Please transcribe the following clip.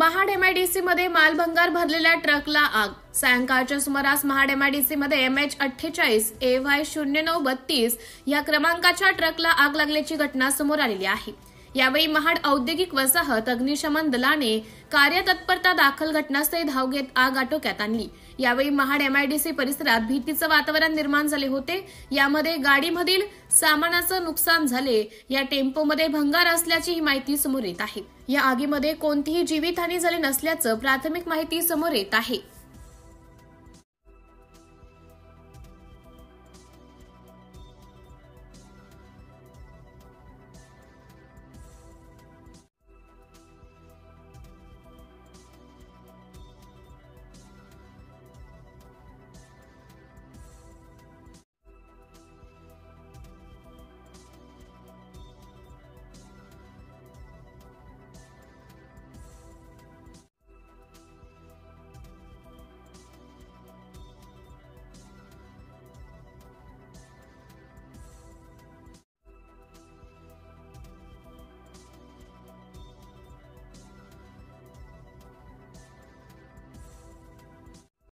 Mahad MIDC मध्ये मालभंगार भरलेल्या ट्रकला आग। सायंकाळच्या सुमारास महाड एमआयडीसी मध्ये MH48 AY 0932 या क्रमांकाच्या ट्रकला आग लागल्याची घटना समोर आलेली आहे। यावेळी महाड औद्योगिक वसाहत अग्निशमन दलाने कार्यतत्परता दाखल घटनास्थळी धाव घेत आग आटोक्यात आणली। यावेळी महाड एमआयडीसी परिसरात भीतीचे वातावरण निर्माण झाले होते। यामध्ये गाडीमधील सामानाचं नुकसान झाले। या टेम्पोमध्ये भंगार असल्याची ही माहिती समोर येत आहे। या आगीमध्ये कोणतीही जीवितहानी झाली नसल्याचं प्राथमिक माहिती समोर येत आहे।